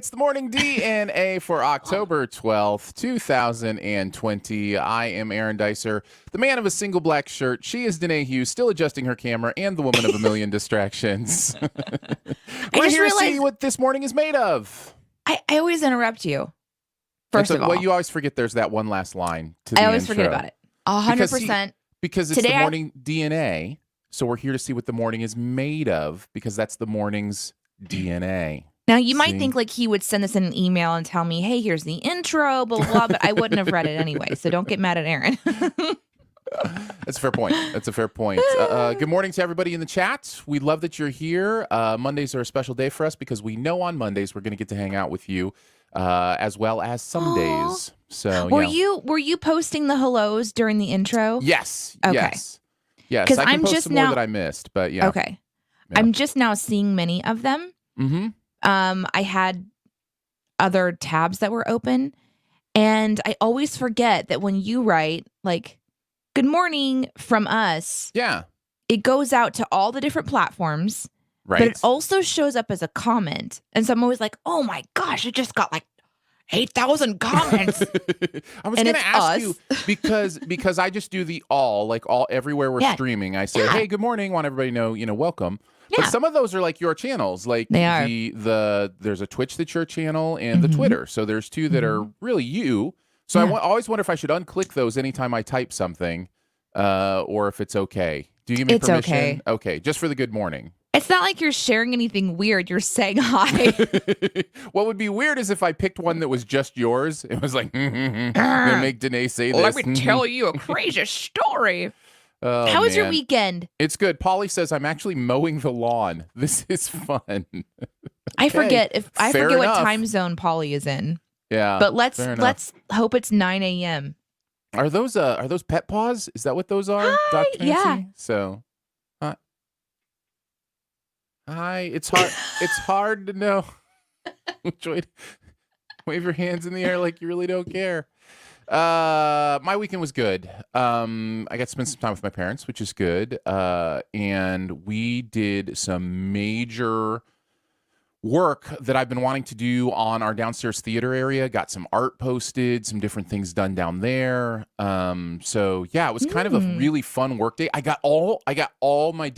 It's the morning DNA for October 12th, 2020. I am Aaron Dicer, the man of a single black shirt. She is Danae Hughes, still adjusting her camera, and the woman of a million distractions. We're here to see what this morning is made of. I always interrupt you. First of all. Well, you always forget there's that one last line to the I always intro. forget about it. 100%. Because it's the morning DNA, so we're here to see what the morning is made of, because that's the morning's DNA. Now, you might think like he would send this in an email and tell me, hey, here's the intro, blah, blah, blah, but I wouldn't have read it anyway, so don't get mad at Aaron. That's a fair point. That's a fair point. Good morning to everybody in the chat. We love that you're here. Mondays are a special day for us because we know on Mondays we're going to get to hang out with you, as well as some days. So were you posting the hellos during the intro? Yes. Okay. Yes. Because I can I'm post just some now more that I missed, but yeah. Okay. Yeah. I'm just now seeing many of them. Mm-hmm. I had other tabs that were open, and I always forget that when you write like "Good morning" from us, it goes out to all the different platforms, right? But it also shows up as a comment, and so I'm always like, "Oh my gosh, it just got like 8,000 comments." I was going to ask you because I just do the all everywhere we're streaming. I say, "Hey, good morning," want everybody to know, welcome. But some of those are like your channels, like they are. There's a Twitch that's your channel and the Twitter. So there's two that are really you. So I always wonder if I should unclick those anytime I type something, or if it's okay. Do you give me permission? It's okay. Okay, just for the good morning. It's not like you're sharing anything weird. You're saying hi. What would be weird is if I picked one that was just yours. It was like, gonna make Danae say this. Let me tell you a crazy story. Oh, How was your weekend? It's good. Polly says I'm actually mowing the lawn. This is fun. I forget enough. what time zone Polly is in. Yeah, but let's hope it's 9 a.m. Are those pet paws? Is that what those are, Dr. Nancy? Yeah. So, hi. It's hard. It's hard to know. Wave your hands in the air like you really don't care. My weekend was good. I got to spend some time with my parents, which is good. And we did some major work that I've been wanting to do on our downstairs theater area. Got some art posted, some different things done down there. So yeah, it was kind of a really fun work day. I got all my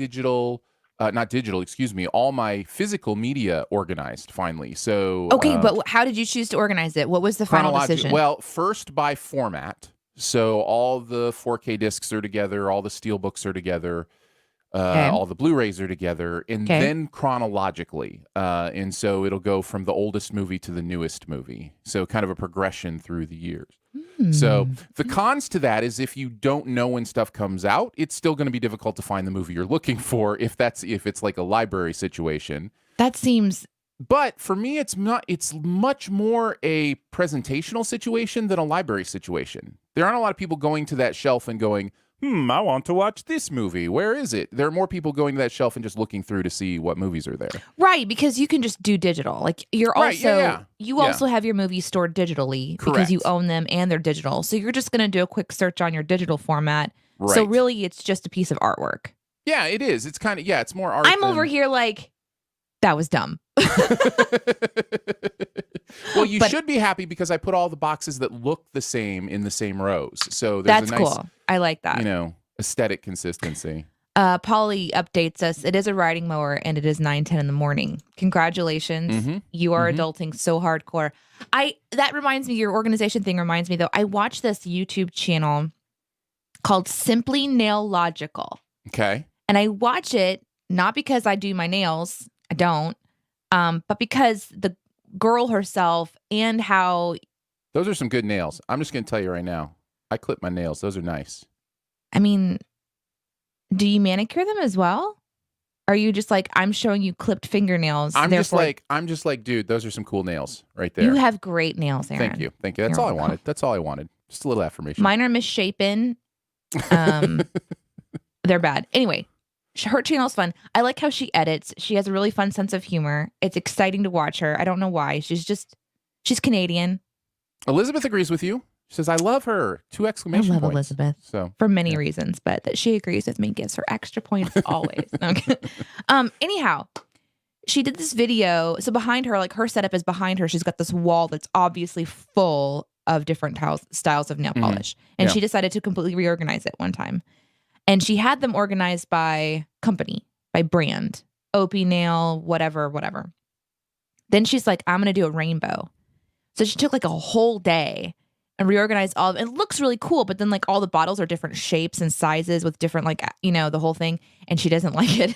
all my physical media organized finally. So okay, but how did you choose to organize it? What was the final decision? Well, first by format. So all the 4K discs are together, all the steelbooks are together, all the Blu-rays are together, and then chronologically. And so it'll go from the oldest movie to the newest movie. So kind of a progression through the years. So the cons to that is if you don't know when stuff comes out, it's still going to be difficult to find the movie you're looking for if it's like a library situation. That seems... But for me, it's much more a presentational situation than a library situation. There aren't a lot of people going to that shelf and going, I want to watch this movie. Where is it? There are more people going to that shelf and just looking through to see what movies are there. Right, because you can just do digital. Like you're also have your movies stored digitally because you own them and they're digital. So you're just going to do a quick search on your digital format. Right. So really it's just a piece of artwork. Yeah, it is. It's kind of it's more art. I'm over here like that was dumb. Well, you should be happy because I put all the boxes that look the same in the same rows. So there's a nice, cool. I like that. Aesthetic consistency. Polly updates us. It is a riding mower and it is 9:10 in the morning. Congratulations. You are adulting so hardcore. That reminds me, your organization thing reminds me though. I watched this YouTube channel called Simply Nail Logical. Okay. And I watch it not because I do my nails. I don't. But because the girl herself and how... Those are some good nails. I'm just going to tell you right now. I clip my nails. Those are nice. I mean, do you manicure them as well? Are you just like, I'm showing you clipped fingernails? I'm just like, dude, those are some cool nails right there. You have great nails, Aaron. Thank you. That's all I wanted. That's all I wanted. Just a little affirmation. Mine are misshapen. They're bad. Anyway. Her channel's fun. I like how she edits. She has a really fun sense of humor. It's exciting to watch her. I don't know why. She's Canadian. Elizabeth agrees with you. She says, I love her. 2 exclamation points. I love points. Elizabeth. So for many reasons, but that she agrees with me gives her extra points always. Okay. Anyhow, she did this video. So behind her, like her setup is behind her. She's got this wall that's obviously full of different styles of nail polish. And she decided to completely reorganize it one time. And she had them organized by company, by brand, Opie nail, whatever. Then she's like, I'm going to do a rainbow. So she took like a whole day and reorganized all of it. It looks really cool, but then like all the bottles are different shapes and sizes with different, like, the whole thing. And she doesn't like it.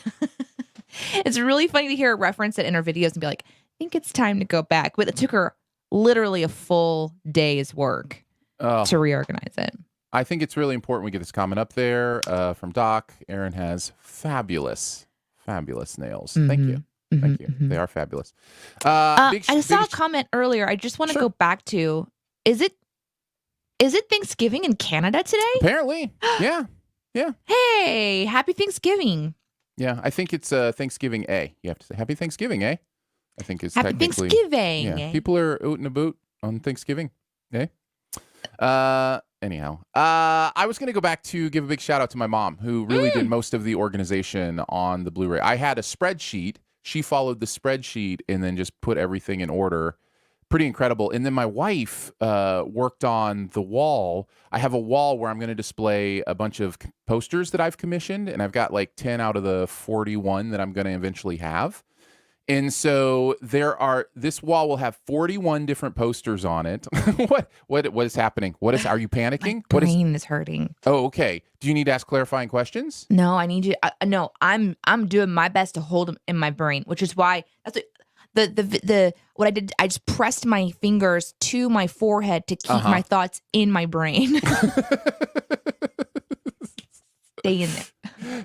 It's really funny to hear her reference it in her videos and be like, I think it's time to go back. But it took her literally a full day's work to reorganize it. I think it's really important we get this comment up there from Doc. Aaron has fabulous nails. Thank you. Thank you. They are fabulous. I saw a comment earlier. I just want to go back to, is it Thanksgiving in Canada today? Apparently. Yeah. Hey, happy Thanksgiving. Yeah, I think it's Thanksgiving A. You have to say Happy Thanksgiving, eh? I think it's Happy technically Thanksgiving. Yeah, people are out and about on Thanksgiving, eh? Anyhow, I was going to go back to give a big shout out to my mom, who really did most of the organization on the Blu-ray. I had a spreadsheet. She followed the spreadsheet and then just put everything in order. Pretty incredible. And then my wife worked on the wall. I have a wall where I'm going to display a bunch of posters that I've commissioned, and I've got like 10 out of the 41 that I'm going to eventually have. And so this wall will have 41 different posters on it. What is happening? Are you panicking? My brain is hurting. Oh, okay. Do you need to ask clarifying questions? No, I need you. No, I'm doing my best to hold them in my brain, which is why that's what I did. I just pressed my fingers to my forehead to keep my thoughts in my brain. Stay in there.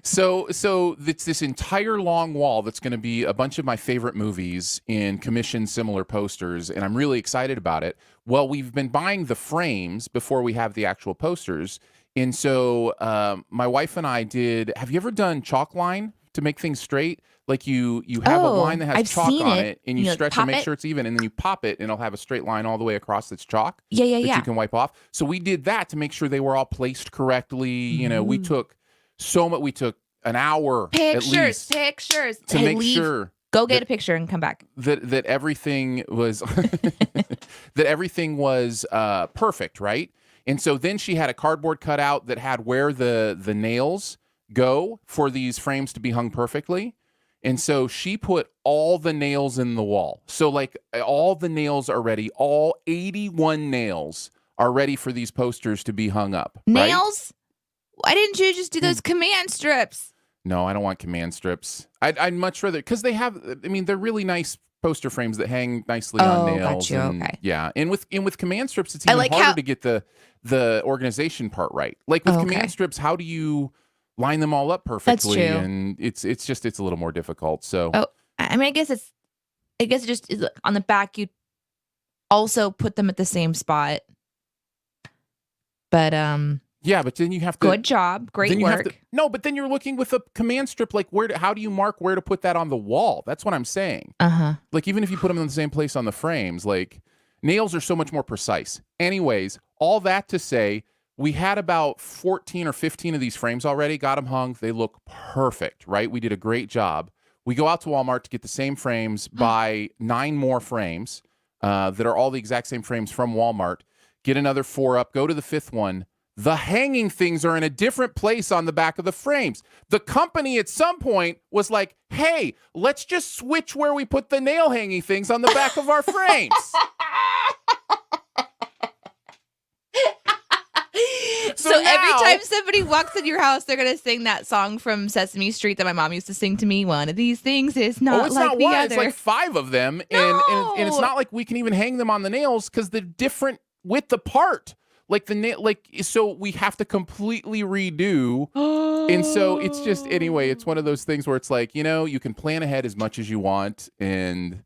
So it's this entire long wall that's going to be a bunch of my favorite movies in commissioned similar posters, and I'm really excited about it. Well, we've been buying the frames before we have the actual posters, and so my wife and I did. Have you ever done chalk line to make things straight? Like you have a line that has I've chalk on it, and you stretch and make it. sure it's even, and then you pop it, and it'll have a straight line all the way across that's chalk. Yeah. That you can wipe off. So we did that to make sure they were all placed correctly. You know, we took we took an hour at least to make sure. Go get a picture and come back. That everything was perfect, right? And so then she had a cardboard cutout that had where the nails go for these frames to be hung perfectly. And so she put all the nails in the wall. So like all the nails are ready. All 81 nails are ready for these posters to be hung up. Nails? Right? Why didn't you just do those command strips? No, I don't want command strips. I'd much rather, because they have, I mean, they're really nice poster frames that hang nicely on nails. Got you. Okay. Yeah. And with command strips, it's even harder to get the organization part right. Like with command strips, how do you line them all up perfectly? That's true. And it's a little more difficult. So I mean, I guess it just is on the back. You also put them at the same spot, but yeah, but then you have to. Good job, great work. But then you're looking with a command strip. Like how do you mark where to put that on the wall? That's what I'm saying. Like even if you put them in the same place on the frames, like nails are so much more precise. Anyways, all that to say, we had about 14 or 15 of these frames already, got them hung. They look perfect, right? We did a great job. We go out to Walmart to get the same frames, buy 9 more frames that are all the exact same frames from Walmart, get another 4 up, go to the 5th one. The hanging things are in a different place on the back of the frames. The company at some point was like, hey, let's just switch where we put the nail hanging things on the back of our frames. So every time somebody walks in your house, they're going to sing that song from Sesame Street that my mom used to sing to me. One of these things is not it's like not the one. other. It's like 5 of them. No! And it's not like we can even hang them on the nails because they're different width apart. Like so we have to completely redo. And so it's just, anyway, it's one of those things where it's like, you can plan ahead as much as you want. And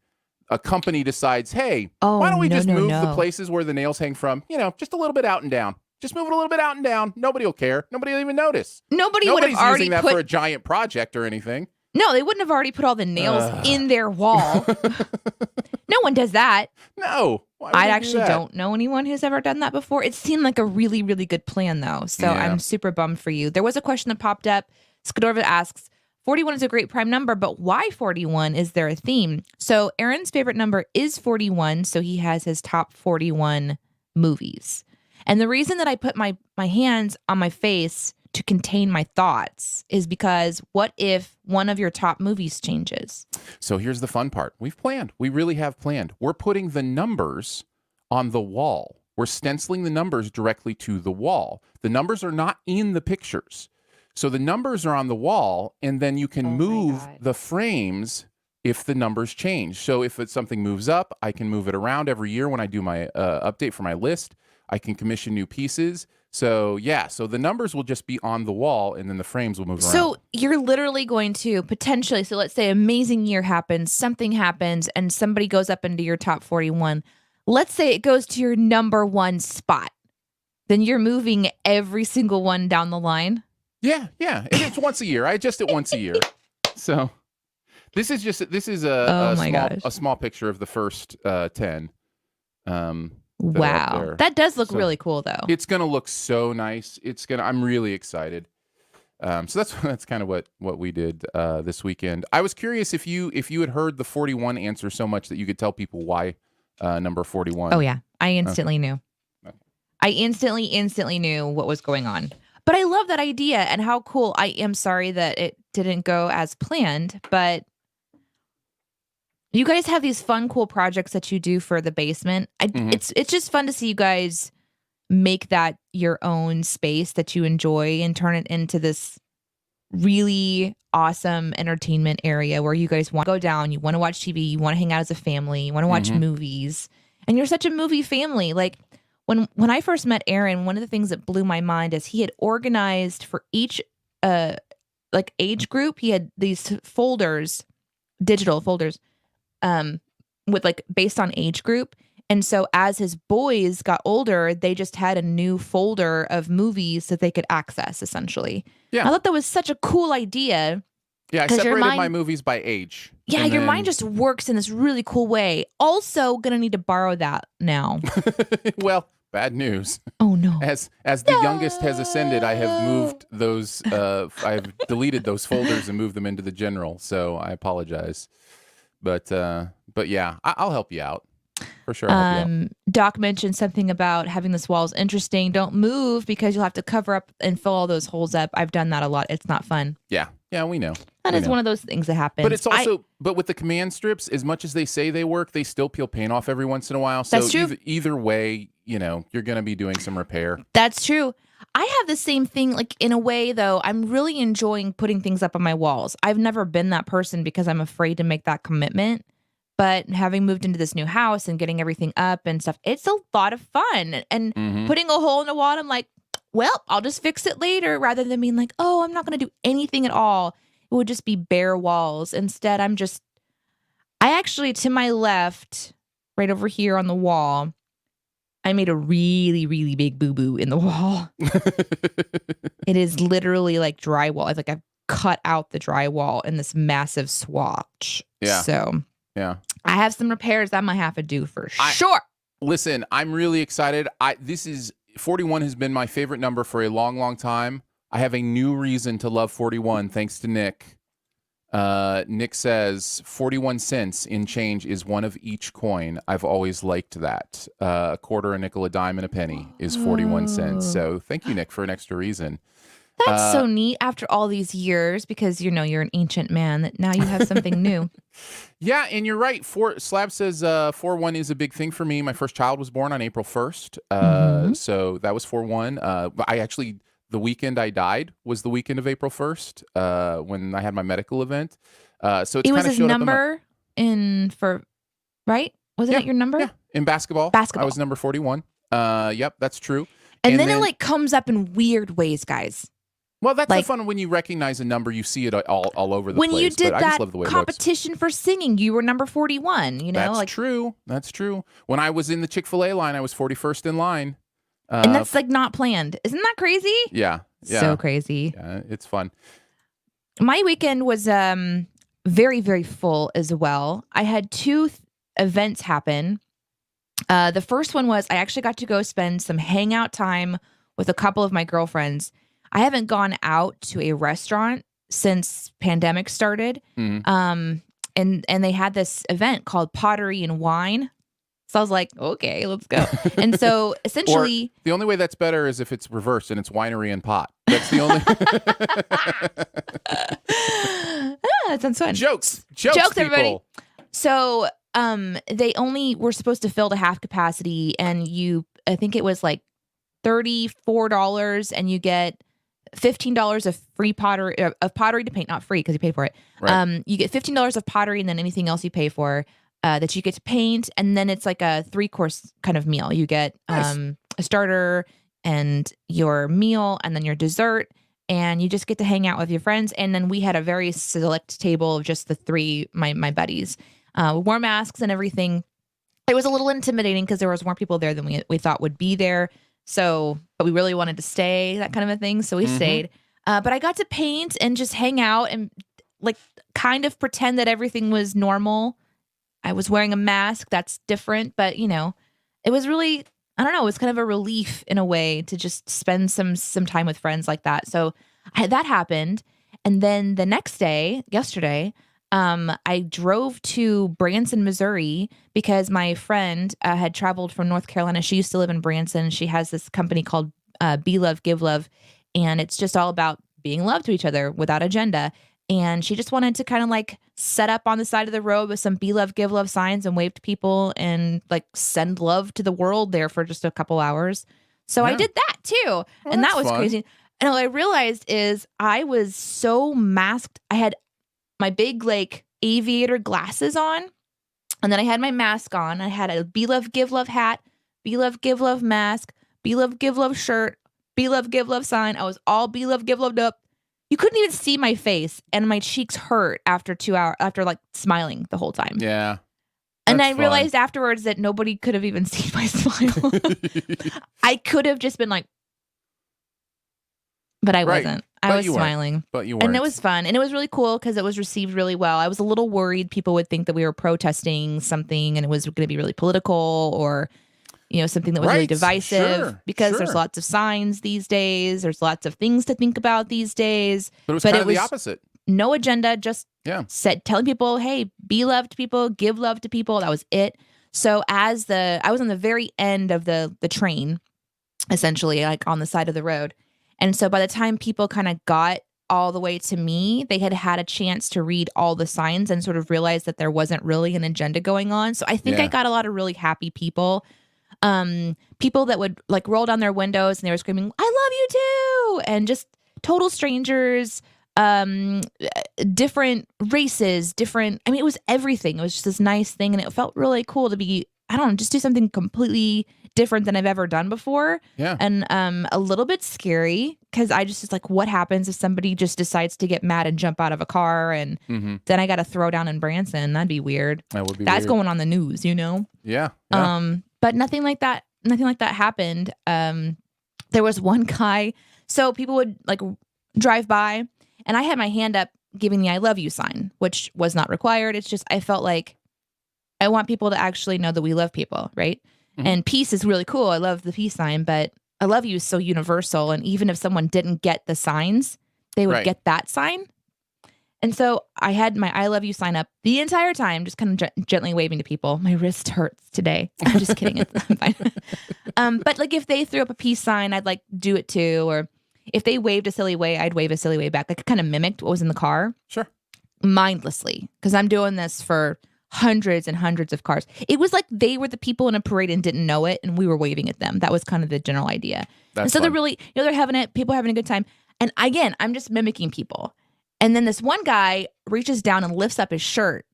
a company decides, hey, why don't we just move the places where the nails hang from, just a little bit out and down. Just move it a little bit out and down. Nobody will care. Nobody will even notice. Nobody's would have already using that for a giant project or anything. No, they wouldn't have already put all the nails in their wall. No one does that. No. I actually don't know anyone who's ever done that before. It seemed like a really, really good plan, though. So I'm super bummed for you. There was a question that popped up. Skidorva asks, 41 is a great prime number, but why 41? Is there a theme? So Aaron's favorite number is 41, so he has his top 41 movies. And the reason that I put my hands on my face to contain my thoughts is because what if one of your top movies changes? So here's the fun part. We've planned. We really have planned. We're putting the numbers on the wall. We're stenciling the numbers directly to the wall. The numbers are not in the pictures. So the numbers are on the wall, and then you can move the frames if the numbers change. So if something moves up, I can move it around every year when I do my update for my list. I can commission new pieces. So yeah, so the numbers will just be on the wall, and then the frames will move around. So you're literally going to potentially, so let's say amazing year happens, something happens, and somebody goes up into your top 41. Let's say it goes to your number 1 spot. Then you're moving every single one down the line. Yeah. It's once a year. I adjust it once a year. So this is a small picture of the first 10. Wow. That does look really cool though. It's going to look so nice. I'm really excited. So that's kind of what we did this weekend. I was curious if you had heard the 41 answer so much that you could tell people why number 41. Oh yeah. I instantly knew. Okay. I instantly knew what was going on. But I love that idea and how cool. I am sorry that it didn't go as planned, but you guys have these fun, cool projects that you do for the basement. It's just fun to see you guys make that your own space that you enjoy and turn it into this really awesome entertainment area where you guys want to go down, you want to watch TV, you want to hang out as a family, you want to watch movies, and you're such a movie family. Like when I first met Aaron, one of the things that blew my mind is he had organized for each like age group. He had these folders, digital folders, with like based on age group. And so as his boys got older, they just had a new folder of movies that they could access, essentially. Yeah. I thought that was such a cool idea. Yeah, I separated my movies by age. Yeah, your mind just works in this really cool way. Also, gonna need to borrow that now. Well, bad news. Oh no. As the youngest has ascended, I have moved those, I've deleted those folders and moved them into the general, so I apologize. But yeah, I'll help you out. For sure. Doc mentioned something about having this wall is interesting. Don't move because you'll have to cover up and fill all those holes up. I've done that a lot. It's not fun. Yeah, we know. That is one of those things that happens. But it's also, but with the command strips, as much as they say they work, they still peel paint off every once in a while. So that's true. Either way, you're going to be doing some repair. That's true. I have the same thing, like in a way, though. I'm really enjoying putting things up on my walls. I've never been that person because I'm afraid to make that commitment. But having moved into this new house and getting everything up and stuff, it's a lot of fun. And putting a hole in the wall, I'm like, well, I'll just fix it later, rather than being like, oh, I'm not going to do anything at all. It would just be bare walls. Instead, I actually, to my left, right over here on the wall, I made a really, really big boo-boo in the wall. It is literally like drywall. I've cut out the drywall in this massive swatch. Yeah. So... yeah. I have some repairs I might have to do for sure. Listen, I'm really excited. 41 has been my favorite number for a long, long time. I have a new reason to love 41 thanks to Nick. Nick says 41 cents in change is one of each coin. I've always liked that. A quarter, a nickel, a dime, and a penny is 41 cents. So thank you, Nick, for an extra reason. That's so neat after all these years because, you're an ancient man that now you have something new. Yeah, and you're right. Slab says 4-1 is a big thing for me. My first child was born on April 1st. So that was 4-1. The weekend I died was the weekend of April 1st when I had my medical event. So it was his number right? Wasn't it your number? Yeah, in basketball. I was number 41. Yep, that's true. And then it comes up in weird ways, guys. Well, that's the fun when you recognize a number, you see it all over the place. When you did that competition for singing, you were number 41, That's true. That's true. When I was in the Chick-fil-A line, I was 41st in line. And that's not planned. Isn't that crazy? Yeah. So crazy. Yeah, it's fun. My weekend was very, very full as well. I had two events happen. The first one was I actually got to go spend some hangout time with a couple of my girlfriends. I haven't gone out to a restaurant since pandemic started. And they had this event called Pottery and Wine. So I was like, okay, let's go. And so essentially, or the only way that's better is if it's reversed and it's winery and pot. That's the only. That sounds fun. Jokes, everybody. So they only were supposed to fill to half capacity, and I think it was like $34, and you get $15 of free pottery to paint, not free because you paid for it. Right. You get $15 of pottery, and then anything else you pay for that you get to paint, and then it's like a 3-course kind of meal. You get Nice. a starter and your meal, and then your dessert, and you just get to hang out with your friends. And then we had a very select table of just the three my buddies, wore masks and everything. It was a little intimidating because there was more people there than we thought would be there. So, but we really wanted to stay, that kind of a thing. So we stayed. But I got to paint and just hang out and like kind of pretend that everything was normal. I was wearing a mask. That's different. But, it was really, I don't know, it was kind of a relief in a way to just spend some time with friends like that. So that happened. And then the next day, yesterday, I drove to Branson, Missouri, because my friend had traveled from North Carolina. She used to live in Branson. She has this company called Be Love, Give Love. And it's just all about being love to each other without agenda. And she just wanted to kind of like set up on the side of the road with some Be Love, Give Love signs and wave to people and like send love to the world there for just a couple hours. So I did that too. And that was crazy. And what I realized is I was so masked. I had my big like aviator glasses on, and then I had my mask on. I had a Be Love, Give Love hat, Be Love, Give Love mask, Be Love, Give Love shirt, Be Love, Give Love sign. I was all Be Love, Give Love up. You couldn't even see my face, and my cheeks hurt after 2 hours, after like smiling the whole time. Yeah. And I realized afterwards that nobody could have even seen my smile. I could have just been like, but I wasn't. I was smiling. But you weren't. And it was fun. And it was really cool because it was received really well. I was a little worried people would think that we were protesting something and it was going to be really political or, something that was really divisive because there's lots of signs these days. There's lots of things to think about these days. But it was kind of the opposite. No agenda, just telling people, hey, be love to people, give love to people. That was it. So I was on the very end of the train, essentially, like on the side of the road. And so by the time people kind of got all the way to me, they had had a chance to read all the signs and sort of realize that there wasn't really an agenda going on. So I think I got a lot of really happy people. People that would like roll down their windows and they were screaming, I love you too. And just total strangers, different races, it was everything. It was just this nice thing. And it felt really cool to be, I don't know, just do something completely different than I've ever done before. Yeah. And a little bit scary because I just like, what happens if somebody just decides to get mad and jump out of a car and then I got to throw down in Branson? That'd be weird. That would be That's weird. going on the news, Yeah. But nothing like that happened. There was one guy, so people would like drive by and I had my hand up giving the I love you sign, which was not required. It's just, I felt like I want people to actually know that we love people, right? Mm-hmm. And peace is really cool. I love the peace sign, but I love you is so universal. And even if someone didn't get the signs, they would get that sign. And so I had my I love you sign up the entire time, just kind of gently waving to people. My wrist hurts today. I'm just kidding. I'm fine. But like if they threw up a peace sign, I'd like do it too. Or if they waved a silly way, I'd wave a silly way back. Like it kind of mimicked what was in the car. Sure. Mindlessly. Because I'm doing this for hundreds and hundreds of cars. It was like they were the people in a parade and didn't know it, and we were waving at them. That was kind of the general idea. And so they're really, they're having it. People are having a good time. And again, I'm just mimicking people. And then this one guy reaches down and lifts up his shirt,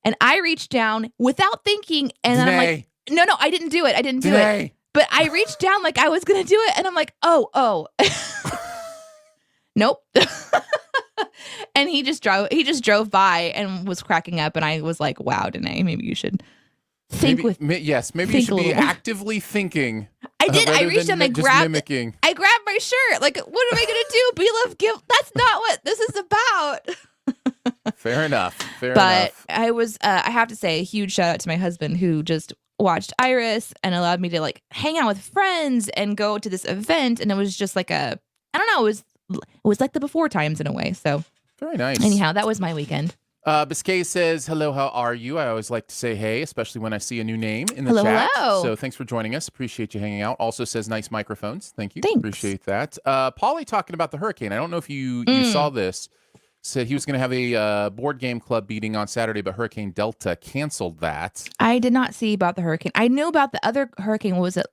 and I reached down without thinking, and then I'm like, no, I didn't do it. I didn't do it. But I reached down like I was gonna do it, and I'm like, oh, nope. And he just drove by and was cracking up, and I was like, wow, Danae, maybe you should think maybe you should be actively thinking. I did. I reached down and I grabbed my shirt. Like, what am I going to do? Be love, give. That's not what this is about. Fair enough. But I was, I have to say, a huge shout out to my husband who just watched Iris and allowed me to like hang out with friends and go to this event. And it was just like I don't know, it was like the before times in a way. So Very nice. Anyhow, that was my weekend. Biscay says, hello, how are you? I always like to say hey, especially when I see a new name in the hello, chat. Hello. So thanks for joining us. Appreciate you hanging out. Also says nice microphones. Thank you. Thanks. Appreciate that. Polly talking about the hurricane. I don't know if you saw this. Said he was going to have a board game club meeting on Saturday, but Hurricane Delta canceled that. I did not see about the hurricane. I knew about the other hurricane. What was it?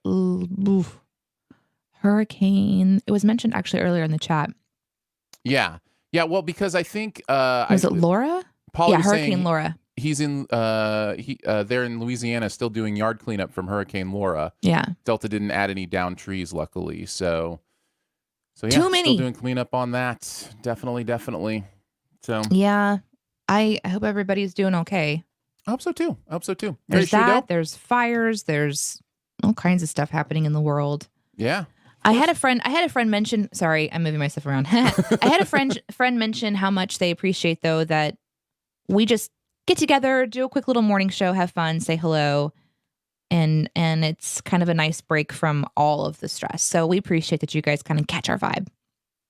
Hurricane. It was mentioned actually earlier in the chat. Yeah. Yeah. Well, because I think was it Laura? Paul Hurricane Laura. He's in there in Louisiana still doing yard cleanup from Hurricane Laura. Yeah. Delta didn't add any down trees, luckily. So yeah, too many. Still doing cleanup on that. Definitely. So yeah, I hope everybody's doing okay. I hope so too. There's that. There's fires. There's all kinds of stuff happening in the world. Yeah. I had a friend mention. Sorry, I'm moving myself around. I had a friend mention how much they appreciate though that we just get together, do a quick little morning show, have fun, say hello, and it's kind of a nice break from all of the stress. So we appreciate that you guys kind of catch our vibe.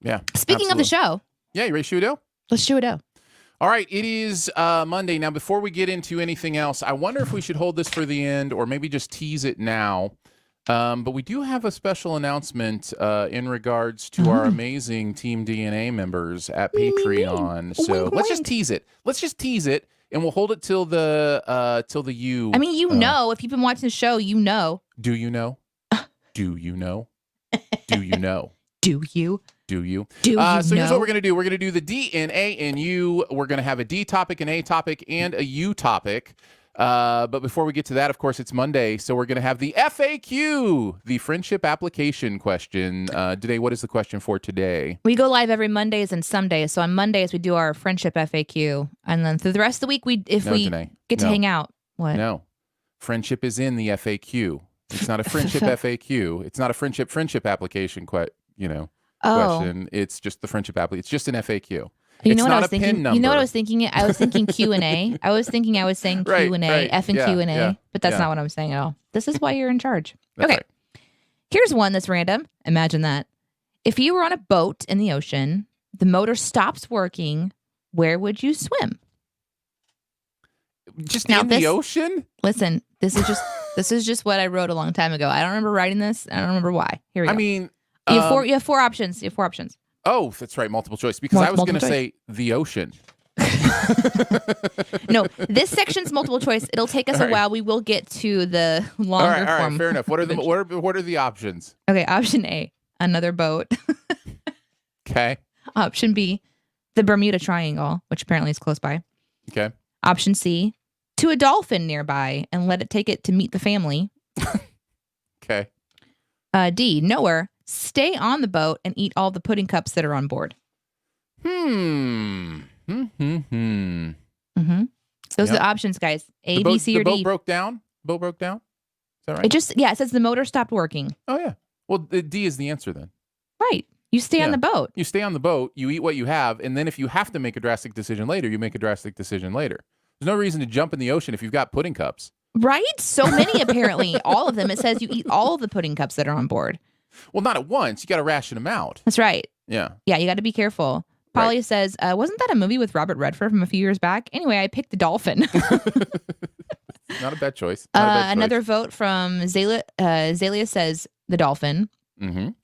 Yeah. Speaking of the show. Yeah, you ready to shoot it? Let's shoot it. All right, it is Monday. Now, before we get into anything else, I wonder if we should hold this for the end or maybe just tease it now. But we do have a special announcement in regards to our amazing Team DNA members at Patreon. So let's just tease it. And we'll hold it till the you. I mean, know, if you've been watching the show, you know. Do you know? Do you know? Do you know? Do you? Do you? Do you know? So here's what we're going to do. We're going to do the D, N, A, and U. We're going to have a D topic, an A topic, and a U topic. But before we get to that, of course, it's Monday. So we're going to have the FAQ, the friendship application question. Today, what is the question for today? We go live every Mondays and some days. So on Mondays, we do our friendship FAQ. And then through the rest of the week, get to hang out. What? No. Friendship is in the FAQ. It's not a friendship FAQ. It's not a friendship application question. It's just the friendship application. It's just an FAQ. You know what I was thinking? You know what I was thinking? I was thinking Q&A. I was thinking I was saying Q&A, F and Q&A, but that's not what I'm saying at all. This is why you're in charge. Okay. Right. Here's one that's random. Imagine that. If you were on a boat in the ocean, the motor stops working, where would you swim? Just in the ocean? Listen, this is just what I wrote a long time ago. I don't remember writing this. I don't remember why. Here we go. I mean, you have four options. You have four options. Oh, that's right. Multiple choice. Because I was going to say the ocean. No, this section's multiple choice. It'll take us a while. We will get to the longer form. All right, fair enough. What are the options? Okay, option A, another boat. Okay. Option B, the Bermuda Triangle, which apparently is close by. Okay. Option C, to a dolphin nearby and let it take it to meet the family. Okay. D, nowhere. Stay on the boat and eat all the pudding cups that are on board. Those are the options, guys. A, B, C, or D. The boat broke down? Is that right? It says the motor stopped working. Oh, yeah. Well, D is the answer then. Right. You stay on the boat. You stay on the boat, you eat what you have, and then if you have to make a drastic decision later, you make a drastic decision later. There's no reason to jump in the ocean if you've got pudding cups. Right? So many, apparently. All of them. It says you eat all of the pudding cups that are on board. Well, not at once. You got to ration them out. That's right. Yeah. Yeah, you got to be careful. Polly says, wasn't that a movie with Robert Redford from a few years back? Anyway, I picked the dolphin. Not a bad choice. Another vote from Zalia. Zalia says the dolphin. Someone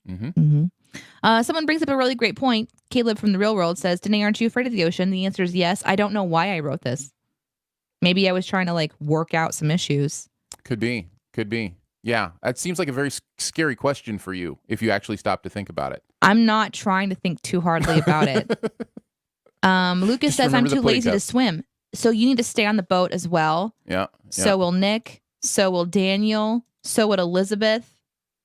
brings up a really great point. Caleb from the real world says, Danae, aren't you afraid of the ocean? The answer is yes. I don't know why I wrote this. Maybe I was trying to work out some issues. Could be. Yeah, that seems like a very scary question for you if you actually stop to think about it. I'm not trying to think too hardly about it. Lucas says I'm too lazy to swim. So you need to stay on the boat as well. Yeah. So will Nick. So will Daniel. So will Elizabeth.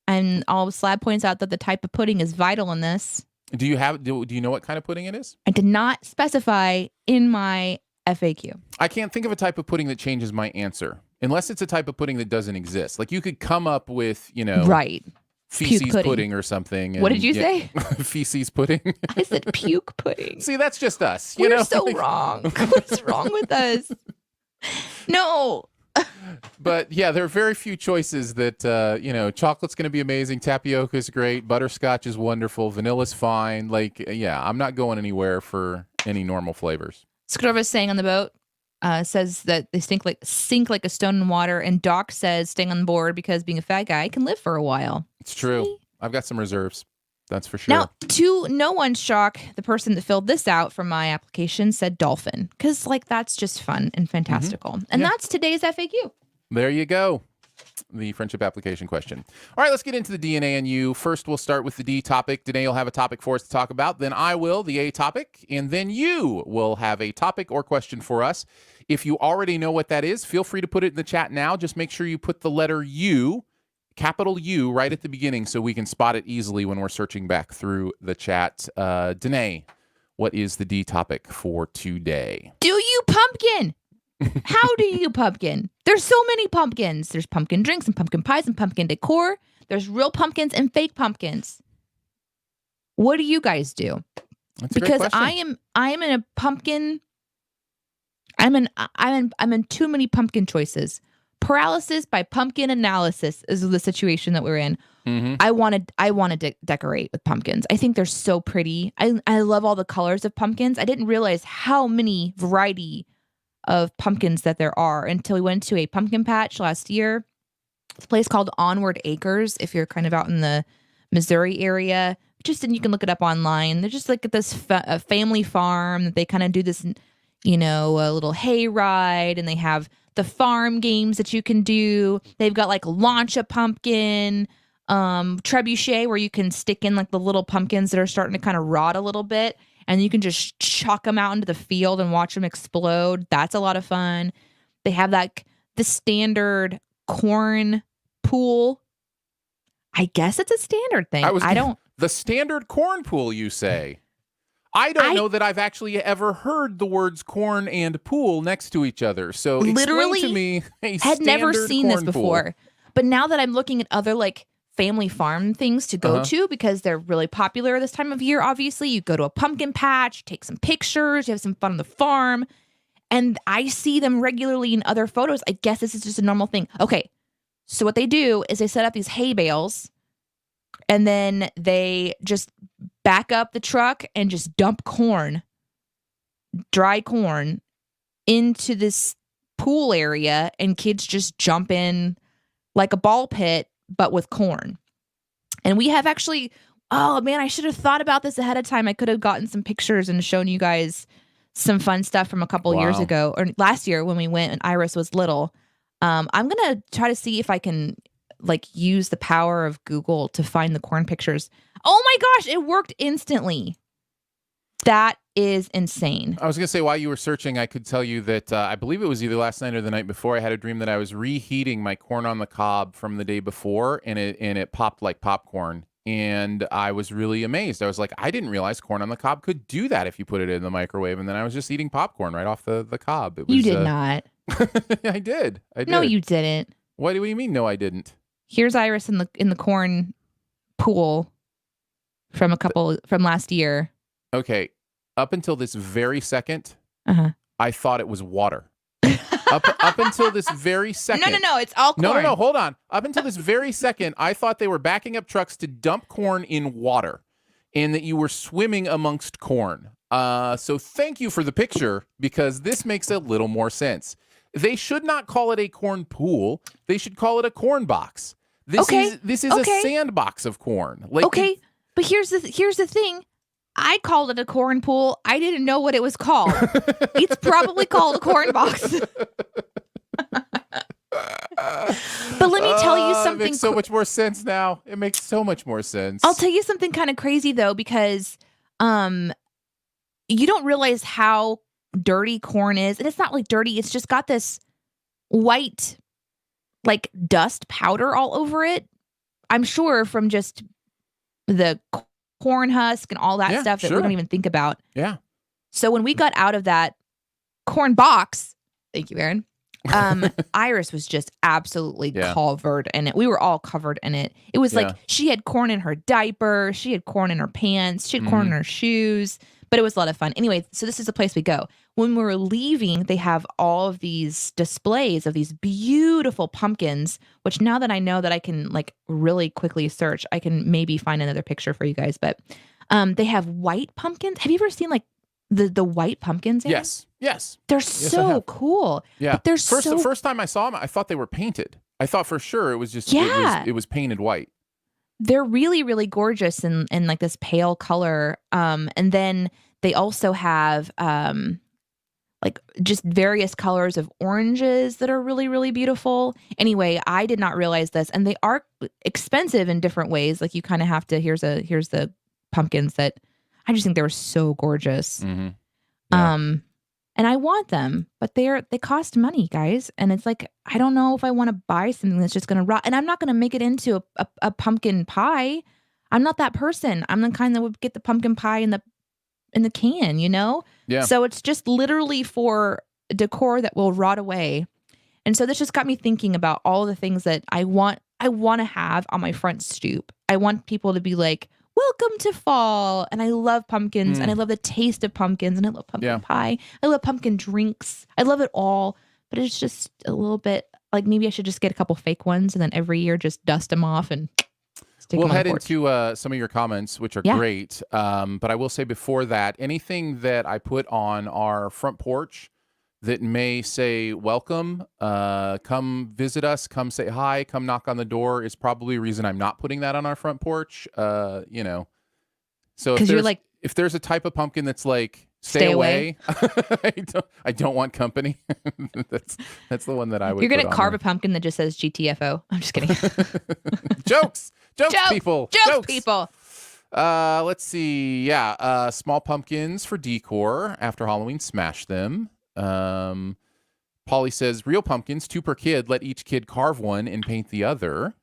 And all Slab points out that the type of pudding is vital in this. Do you know what kind of pudding it is? I did not specify in my FAQ. I can't think of a type of pudding that changes my answer. Unless it's a type of pudding that doesn't exist. You could come up with, feces pudding or something. What did you say? Feces pudding. I said puke pudding. See, that's just us. We're so wrong. What's wrong with us? No. But yeah, there are very few choices that, chocolate's going to be amazing. Tapioca is great. Butterscotch is wonderful. Vanilla's fine. I'm not going anywhere for any normal flavors. Scarva's saying on the boat says that they sink like a stone in water, and Doc says staying on board because being a fat guy can live for a while. It's true. See? I've got some reserves. That's for sure. Now, to no one's shock, the person that filled this out from my application said dolphin because that's just fun and fantastical. And that's today's FAQ. There you go. The friendship application question. All right, let's get into the DNA and you. First, we'll start with the D topic. Danae will have a topic for us to talk about. Then I will, the A topic. And then you will have a topic or question for us. If you already know what that is, feel free to put it in the chat now. Just make sure you put the letter U, capital U, right at the beginning so we can spot it easily when we're searching back through the chat. Danae, what is the D topic for today? Do you pumpkin? How do you pumpkin? There's so many pumpkins. There's pumpkin drinks and pumpkin pies and pumpkin decor. There's real pumpkins and fake pumpkins. What do you guys do? That's a great question. I am in a pumpkin. I'm in too many pumpkin choices. Paralysis by pumpkin analysis is the situation that we're in. Mm-hmm. I want to decorate with pumpkins. I think they're so pretty. I love all the colors of pumpkins. I didn't realize how many variety of pumpkins that there are until we went to a pumpkin patch last year. It's a place called Onward Acres. If you're kind of out in the Missouri area, and you can look it up online. They're just like at this family farm that they kind of do this, a little hay ride, and they have the farm games that you can do. They've got launch a pumpkin, trebuchet where you can stick in the little pumpkins that are starting to kind of rot a little bit. And you can just chuck them out into the field and watch them explode. That's a lot of fun. They have the standard corn pool. I guess it's a standard thing. The standard corn pool, you say? I don't know that I've actually ever heard the words corn and pool next to each other. So literally, explain to me had never seen this corn before. pool. But now that I'm looking at other family farm things to go to because they're really popular this time of year, obviously, you go to a pumpkin patch, take some pictures, you have some fun on the farm, and I see them regularly in other photos. I guess this is just a normal thing. Okay, so what they do is they set up these hay bales, and then they just back up the truck and just dump dry corn, into this pool area, and kids just jump in like a ball pit, but with corn. And we have actually, oh man, I should have thought about this ahead of time. I could have gotten some pictures and shown you guys some fun stuff from a couple years ago, or last year when we went and Iris was little. I'm going to try to see if I can use the power of Google to find the corn pictures. Oh my gosh, it worked instantly. That is insane. I was going to say, while you were searching, I could tell you that I believe it was either last night or the night before, I had a dream that I was reheating my corn on the cob from the day before, and it popped like popcorn. And I was really amazed. I was like, I didn't realize corn on the cob could do that if you put it in the microwave. And then I was just eating popcorn right off the cob. You did not. I did. No, you didn't. What do you mean? No, I didn't. Here's Iris in the corn pool from last year. Okay. Up until this very second, I thought it was water. Up until this very second. No, it's all corn. No, hold on. Up until this very second, I thought they were backing up trucks to dump corn in water and that you were swimming amongst corn. So thank you for the picture, because this makes a little more sense. They should not call it a corn pool. They should call it a corn box. This is a sandbox of corn. But here's the thing. I called it a corn pool. I didn't know what it was called. It's probably called a corn box. But let me tell you something. It makes so much more sense now. It makes so much more sense. I'll tell you something kind of crazy, though, because you don't realize how dirty corn is. And it's not dirty. It's just got this white, dust powder all over it. I'm sure from just the corn husk and all that stuff that we don't even think about. Yeah. So when we got out of that corn box, thank you, Aaron, Iris was just absolutely covered in it. We were all covered in it. It was she had corn in her diaper. She had corn in her pants. She had corn in her shoes. But it was a lot of fun. Anyway, so this is the place we go. When we were leaving, they have all of these displays of these beautiful pumpkins, which now that I know that I can really quickly search, I can maybe find another picture for you guys. But they have white pumpkins. Have you ever seen The white pumpkins? Aaron? Yes. They're Yes, so cool. Yeah. But they're the first time I saw them, I thought they were painted. I thought for sure it was just it was painted white. They're really, really gorgeous in like this pale color. And then they also have like just various colors of oranges that are really, really beautiful. Anyway, I did not realize this, and they are expensive in different ways. Like you kind of have to, here's the pumpkins that I just think they were so gorgeous. Mm-hmm. Yeah. And I want them, but they cost money, guys. And it's like, I don't know if I want to buy something that's just going to rot. And I'm not going to make it into a pumpkin pie. I'm not that person. I'm the kind that would get the pumpkin pie in the can, you know? Yeah. So it's just literally for decor that will rot away. And so this just got me thinking about all the things that I want to have on my front stoop. I want people to be like, welcome to fall. And I love pumpkins and I love the taste of pumpkins and I love pumpkin pie. I love pumpkin drinks. I love it all. But it's just a little bit like maybe I should just get a couple fake ones and then every year just dust them off and we'll head into some of your comments, which are great. But I will say before that, anything that I put on our front porch that may say welcome, come visit us, come say hi, come knock on the door is probably a reason I'm not putting that on our front porch. You know, so if there's a type of pumpkin that's like stay away. I don't want company. that's the one that I would. You're gonna carve a pumpkin that just says GTFO. I'm just kidding. Jokes, people. Let's see. Yeah, small pumpkins for decor after Halloween. Smash them. Polly says real pumpkins, 2 per kid. Let each kid carve one and paint the other.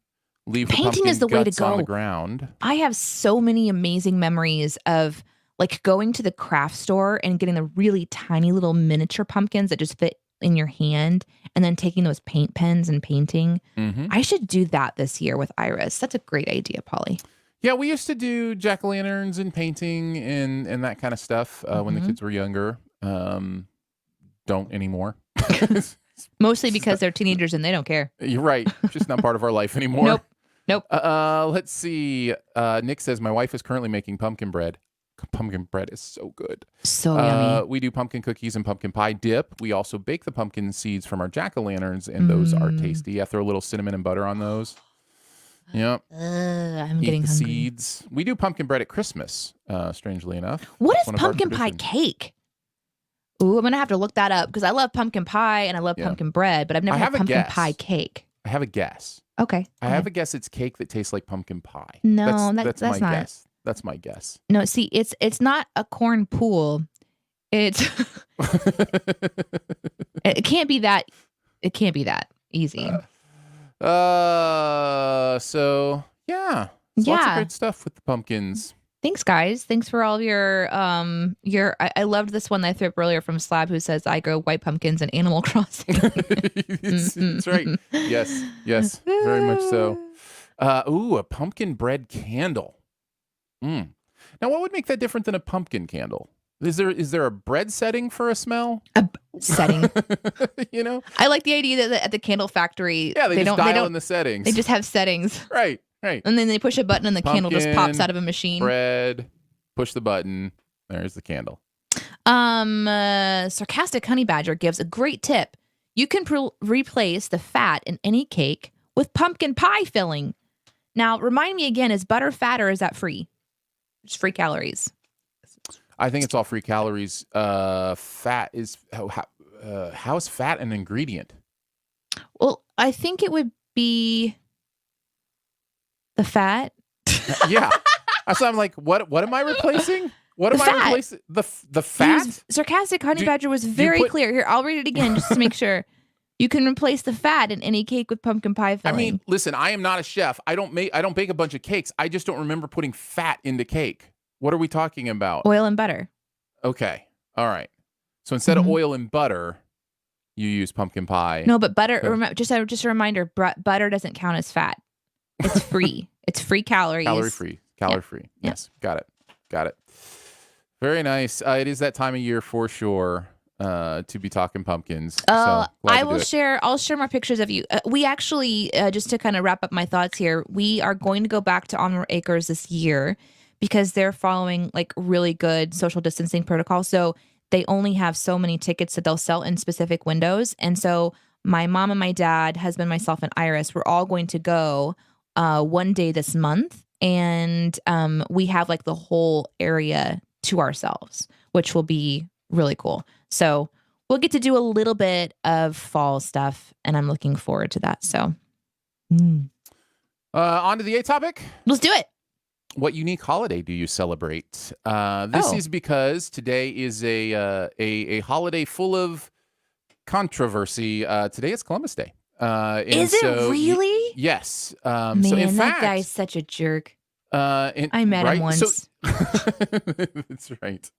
Leave the painting is the way to go on the ground. I have so many amazing memories of like going to the craft store and getting the really tiny little miniature pumpkins that just fit in your hand and then taking those paint pens and painting. Mm-hmm. I should do that this year with Iris. That's a great idea, Polly. Yeah, we used to do jack-o'-lanterns and painting and that kind of stuff when the kids were younger. Don't anymore. Mostly because they're teenagers and they don't care. You're right. Just not part of our life anymore. Nope. Let's see. Nick says, my wife is currently making pumpkin bread. Pumpkin bread is so good. So yummy. We do pumpkin cookies and pumpkin pie dip. We also bake the pumpkin seeds from our jack-o'-lanterns, and those are tasty. I throw a little cinnamon and butter on those. Yep. I'm Eat getting the hungry. Seeds. We do pumpkin bread at Christmas, strangely enough. What is pumpkin pie cake? Ooh, I'm going to have to look that up because I love pumpkin pie and I love pumpkin bread, but I've never had pumpkin pie cake. I have a guess. Okay. I have a guess it's cake that tastes like pumpkin pie. No, that's my not. guess. That's my guess. No, see, it's not a corn pool. It's it can't be that easy. So yeah. Lots of great stuff with the pumpkins. Thanks, guys. Thanks for all of your I loved this one that I threw up earlier from Slab who says I grow white pumpkins in Animal Crossing. That's right. Yes. Very much so. A pumpkin bread candle. Now, what would make that different than a pumpkin candle? Is there a bread setting for a smell? A setting. You know? I like the idea that at the candle factory, they just dial in the settings. They just have settings. Right. And then they push a button and the candle just pops out of a machine. Bread, push the button. There's the candle. Sarcastic Honey Badger gives a great tip. You can replace the fat in any cake with pumpkin pie filling. Now, remind me again, is butter fat or is that free? It's free calories. I think it's all free calories. Fat is how is fat an ingredient? Well, I think it would be the fat. Yeah. So I'm like, what am I replacing? What am I replacing? The fat? Sarcastic Honey Badger was very clear. Here, I'll read it again just to make sure. You can replace the fat in any cake with pumpkin pie filling. I mean, listen, I am not a chef. I don't bake a bunch of cakes. I just don't remember putting fat into cake. What are we talking about? Oil and butter. Okay. All right. So instead of oil and butter, you use pumpkin pie. No, but butter, just a reminder, butter doesn't count as fat. It's free. It's free calories. Calorie free. Yes. Got it. Very nice. It is that time of year for sure to be talking pumpkins. So I'll share more pictures of you. We actually, just to kind of wrap up my thoughts here, we are going to go back to Onward Acres this year because they're following like really good social distancing protocols. So they only have so many tickets that they'll sell in specific windows. And so my mom and my dad, husband, myself, and Iris, we're all going to go one day this month. And we have like the whole area to ourselves, which will be really cool. So we'll get to do a little bit of fall stuff, and I'm looking forward to that. So on to the A topic. Let's do it. What unique holiday do you celebrate? This is because today is a holiday full of controversy. Today is Columbus Day. Is it really? Yes. Man, so in that fact, guy's such a jerk. I met him once. So, that's right.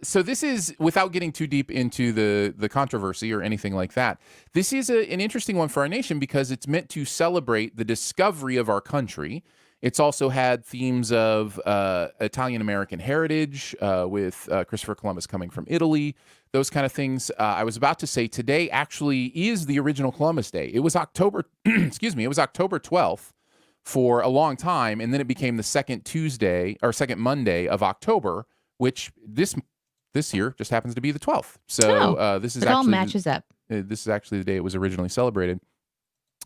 So this is, without getting too deep into the controversy or anything like that, this is an interesting one for our nation because it's meant to celebrate the discovery of our country. It's also had themes of Italian-American heritage with Christopher Columbus coming from Italy, those kind of things. I was about to say today actually is the original Columbus Day. It was October, it was October 12th for a long time, and then it became the second Monday of October, which this year just happens to be the 12th. So this is it actually all matches up. This is actually the day it was originally celebrated.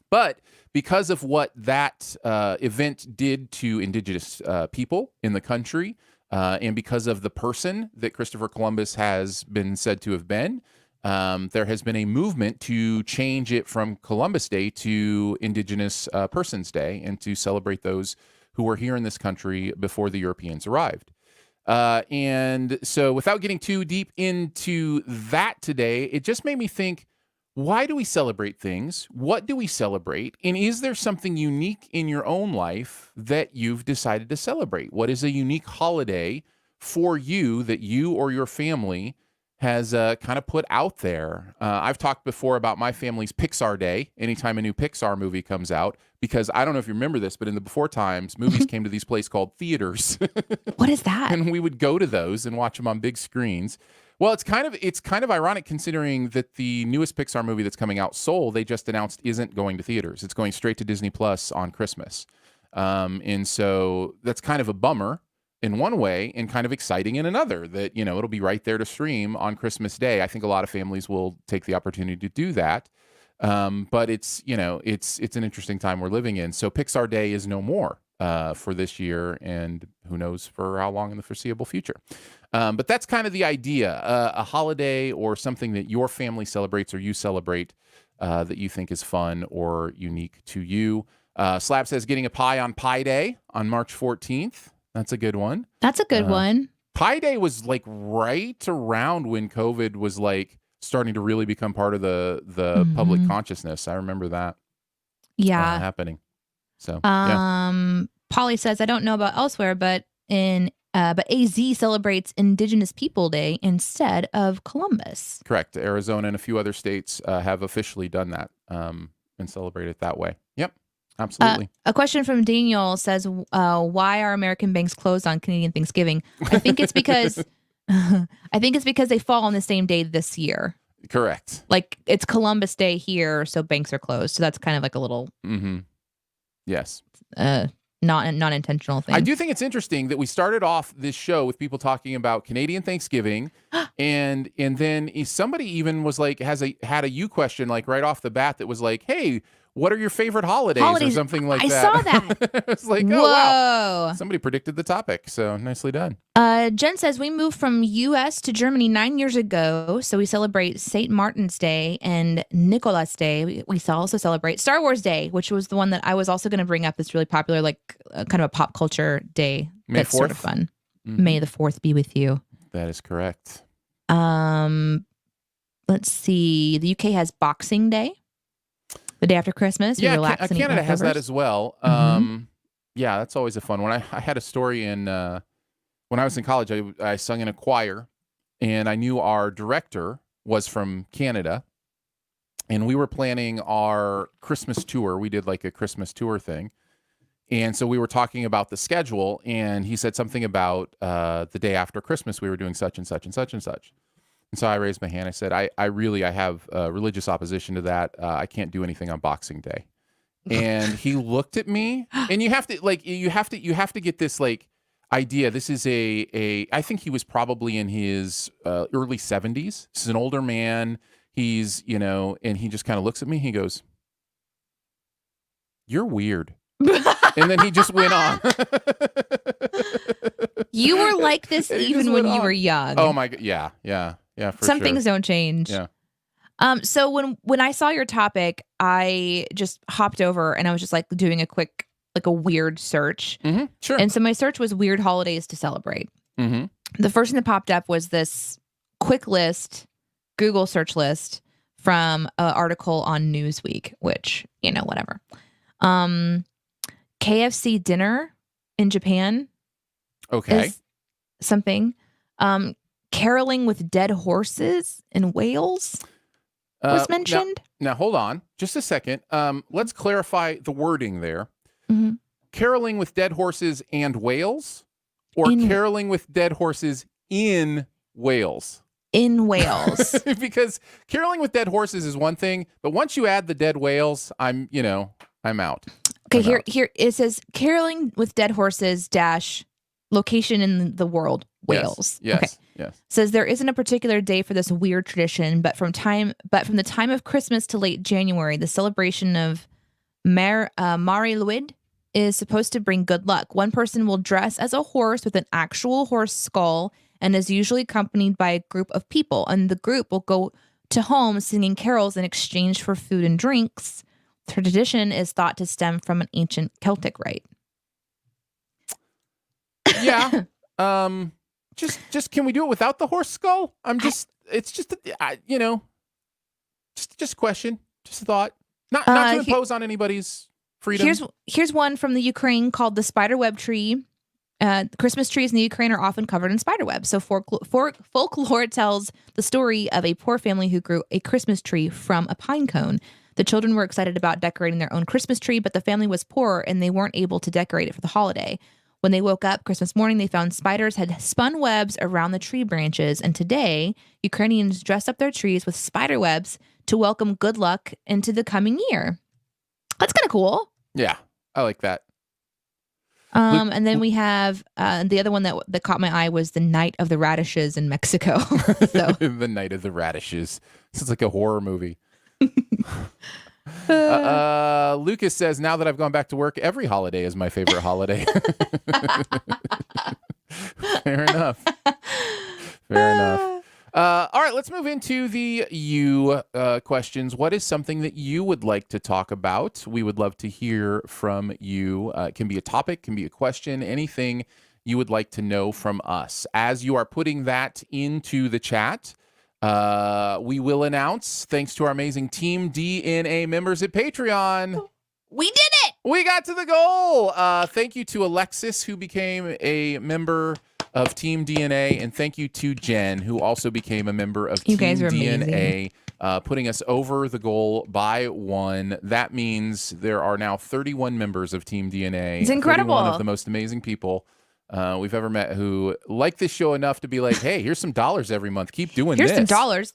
But because of what that event did to indigenous people in the country, and because of the person that Christopher Columbus has been said to have been, there has been a movement to change it from Columbus Day to Indigenous Persons Day and to celebrate those who were here in this country before the Europeans arrived. And so without getting too deep into that today, it just made me think, why do we celebrate things? What do we celebrate? And is there something unique in your own life that you've decided to celebrate? What is a unique holiday for you that you or your family has kind of put out there? I've talked before about my family's Pixar Day anytime a new Pixar movie comes out, because I don't know if you remember this, but in the before times, movies came to these places called theaters. What is that? And we would go to those and watch them on big screens. Well, it's kind of ironic considering that the newest Pixar movie that's coming out, Soul, they just announced isn't going to theaters. It's going straight to Disney Plus on Christmas. And so that's kind of a bummer in one way and kind of exciting in another, that, you know, it'll be right there to stream on Christmas Day. I think a lot of families will take the opportunity to do that. But it's, you know, it's an interesting time we're living in. So Pixar Day is no more for this year, and who knows for how long in the foreseeable future. But that's kind of the idea, a holiday or something that your family celebrates or you celebrate that you think is fun or unique to you. Slab says getting a pie on Pie Day on March 14th. That's a good one. That's a good one. Pie Day was like right around when COVID was like starting to really become part of the public consciousness. I remember that. Yeah. Happening. So, Polly says, I don't know about elsewhere, but AZ celebrates Indigenous People Day instead of Columbus. Correct. Arizona and a few other states have officially done that and celebrate it that way. Yep. Absolutely. A question from Daniel says, why are American banks closed on Canadian Thanksgiving? I think it's because they fall on the same day this year. Correct. Like it's Columbus Day here, so banks are closed. So that's kind of like a little yes. Not intentional thing. I do think it's interesting that we started off this show with people talking about Canadian Thanksgiving, and then somebody even was like had a you question like right off the bat that was like, hey, what are your favorite holidays or something like that? I saw that. It's like, whoa. Oh, wow. Somebody predicted the topic, so nicely done. Jen says, we moved from U.S. to Germany 9 years ago, so we celebrate St. Martin's Day and Nicholas Day. We also celebrate Star Wars Day, which was the one that I was also going to bring up. It's really popular, like kind of a pop culture day. May that's 4th? Sort of fun. May the 4th be with you. That is correct. Let's see. The UK has Boxing Day. The day after Christmas, we relax and eat Canada has leftovers. that as well. Yeah, that's always a fun one. I had a story when I was in college. I sung in a choir, and I knew our director was from Canada, and we were planning our Christmas tour. We did like a Christmas tour thing, and so we were talking about the schedule, and he said something about the day after Christmas we were doing such and such and such and such. And so I raised my hand. I said, I have religious opposition to that. I can't do anything on Boxing Day. And he looked at me, and you have to get this, like, idea. This is I think he was probably in his early 70s. This is an older man. He's, and he just kind of looks at me. He goes, "You're weird." And then he just went on. You were like this even when you were young. Oh my God. Yeah. For Some sure. things don't change. Yeah. So when I saw your topic, I just hopped over and I was just like doing a quick, like a weird search. Mm-hmm. Sure. And so my search was weird holidays to celebrate. Mm-hmm. The first thing that popped up was this quick list, Google search list from an article on Newsweek, which, whatever. KFC dinner in Japan. Okay. Is something. Caroling with dead horses in Wales was mentioned. Now, hold on just a second. Let's clarify the wording there. Mm-hmm. Caroling with dead horses and Wales, or caroling with dead horses in Wales? In Wales. Because caroling with dead horses is one thing, but once you add the dead whales, I'm out. Okay, here it says caroling with dead horses - location in the world, Wales. Yes. Okay. Yes. Says there isn't a particular day for this weird tradition, but from the time of Christmas to late January, the celebration of Mari Lwyd is supposed to bring good luck. One person will dress as a horse with an actual horse skull and is usually accompanied by a group of people. And the group will go to homes singing carols in exchange for food and drinks. The tradition is thought to stem from an ancient Celtic rite. Yeah. Just can we do it without the horse skull? It's just just a question, just a thought. Not to impose on anybody's freedom. Here's one from the Ukraine called the spiderweb tree. Christmas trees in the Ukraine are often covered in spiderweb. So folklore tells the story of a poor family who grew a Christmas tree from a pine cone. The children were excited about decorating their own Christmas tree, but the family was poor and they weren't able to decorate it for the holiday. When they woke up Christmas morning, they found spiders had spun webs around the tree branches. And today, Ukrainians dress up their trees with spider webs to welcome good luck into the coming year. That's kind of cool. Yeah, I like that. And then we have the other one that caught my eye was the Night of the Radishes in Mexico. So The Night of the Radishes. This is like a horror movie. Lucas says, now that I've gone back to work, every holiday is my favorite holiday. Fair enough. All right, let's move into the questions. What is something that you would like to talk about? We would love to hear from you. It can be a topic, can be a question, anything you would like to know from us. As you are putting that into the chat, we will announce, thanks to our amazing Team DNA members at Patreon, we did it! We got to the goal. Thank you to Alexis, who became a member of Team DNA, and thank you to Jen, who also became a member of Team DNA, putting us over the goal by one. That means there are now 31 members of Team DNA. It's incredible. 31 of the most amazing people we've ever met who like this show enough to be like, hey, here's some dollars every month. Keep doing this. Here's some dollars.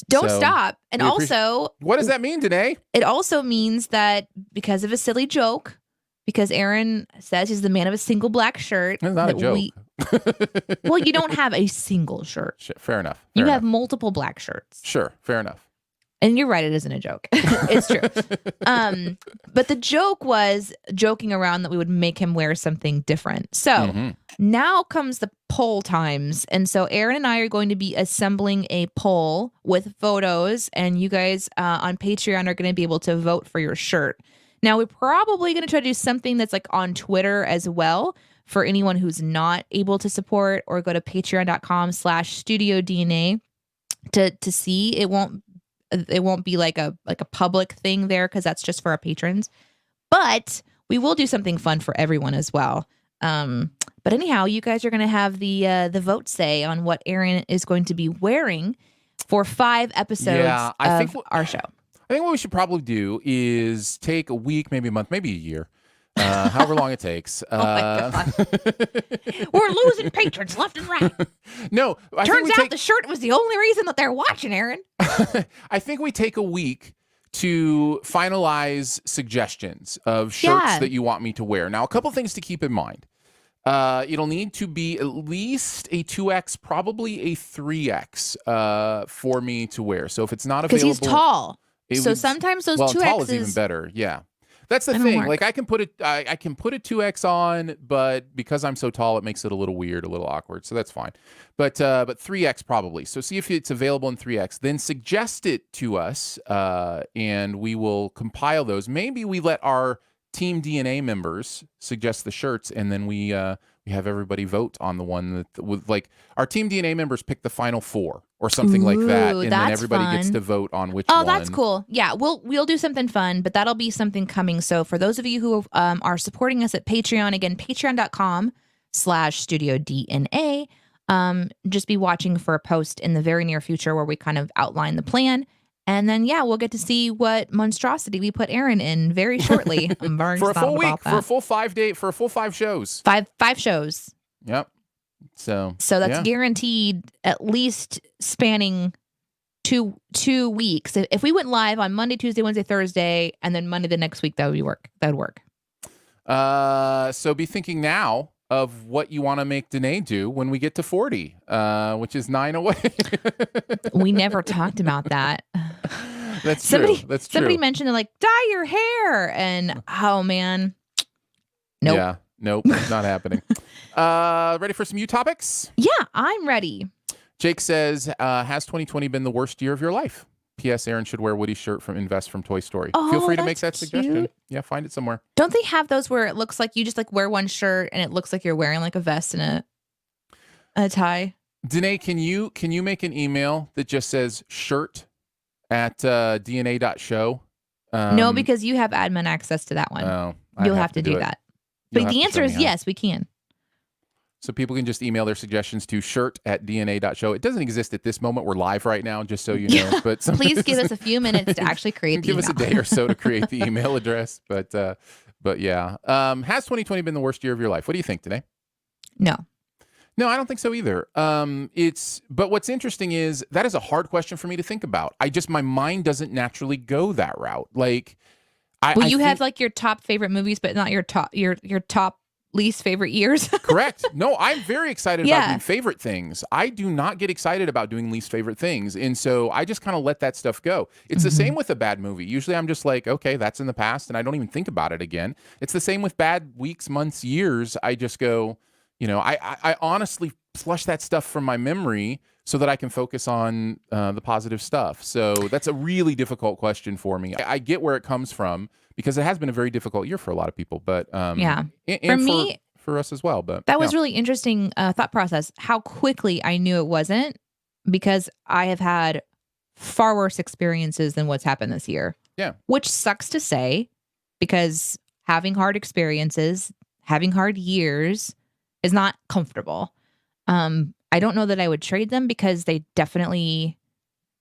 Don't stop. And also, what does that mean, Danae? It also means that because of a silly joke, because Aaron says he's the man of a single black shirt. That's not a joke. Well, you don't have a single shirt. Fair enough. You have multiple black shirts. Sure. Fair enough. And you're right, it isn't a joke. It's true. But the joke was joking around that we would make him wear something different. So now comes the poll times. And so Aaron and I are going to be assembling a poll with photos, and you guys on Patreon are going to be able to vote for your shirt. Now, we're probably going to try to do something that's like on Twitter as well for anyone who's not able to support, or go to patreon.com/studiodna to see. It won't be like a public thing there, because that's just for our patrons. But we will do something fun for everyone as well. But anyhow, you guys are going to have the vote say on what Aaron is going to be wearing for 5 episodes of our show. I think what we should probably do is take a week, maybe a month, maybe a year, however long it takes. Oh my God. We're losing patrons left and right. No, turns out the shirt was the only reason that they're watching, Aaron. I think we take a week to finalize suggestions of shirts that you want me to wear. Now, a couple things to keep in mind. It'll need to be at least a 2X, probably a 3X for me to wear. So if it's not available, because he's tall, so sometimes those 2Xs. Tall is even better. Yeah, that's the thing. Like I can put it, I can put a 2X on, but because I'm so tall, it makes it a little weird, a little awkward. So that's fine. But 3X probably. So see if it's available in 3X. Then suggest it to us, and we will compile those. Maybe we let our Team DNA members suggest the shirts, and then we have everybody vote on the one that with like our Team DNA members pick the final 4 or something like that, and then everybody gets to vote on which one. Oh, that's cool. Yeah, we'll do something fun, but that'll be something coming. So for those of you who are supporting us at Patreon, again, patreon.com/StudioDNA, just be watching for a post in the very near future where we kind of outline the plan. And then, we'll get to see what monstrosity we put Aaron in very shortly. I'm very for a full week, for a full 5 day, for a full 5 shows. Five shows. Yep. So that's guaranteed, at least spanning two weeks. If we went live on Monday, Tuesday, Wednesday, Thursday, and then Monday the next week, that would work. So be thinking now of what you want to make Danae do when we get to 40, which is 9 away. We never talked about that. That's true. Somebody mentioned they're like, dye your hair. And oh man. Nope. Yeah, nope, not happening. Ready for some U topics? Yeah, I'm ready. Jake says, has 2020 been the worst year of your life? P.S. Aaron should wear Woody's shirt from Invest from Toy Story. Oh, feel free to make that cute. suggestion. Yeah, find it somewhere. Don't they have those where it looks like you just like wear one shirt and it looks like you're wearing like a vest and a tie? Danae, can you make an email that just says shirt at dna.show? No, because you have admin access to that one. Oh, you'll have to do that. But the answer is yes, we can. So people can just email their suggestions to shirt@dna.show. It doesn't exist at this moment. We're live right now, just so you know. But please give us a few minutes to actually create the email. Give us a day or so to create the email address. But yeah. Has 2020 been the worst year of your life? What do you think today? No, I don't think so either. But what's interesting is that is a hard question for me to think about. My mind doesn't naturally go that route. Like, you have like your top favorite movies, but not your top least favorite years. Correct. No, I'm very excited about doing favorite things. I do not get excited about doing least favorite things. And so I just kind of let that stuff go. It's the same with a bad movie. Usually I'm just like, okay, that's in the past and I don't even think about it again. It's the same with bad weeks, months, years. I just go, I honestly flush that stuff from my memory so that I can focus on the positive stuff. So that's a really difficult question for me. I get where it comes from, because it has been a very difficult year for a lot of people, but and for me, for us as well. But that was really interesting thought process. How quickly I knew it wasn't, because I have had far worse experiences than what's happened this year. Yeah, which sucks to say, because having hard experiences, having hard years, is not comfortable. I don't know that I would trade them, because they definitely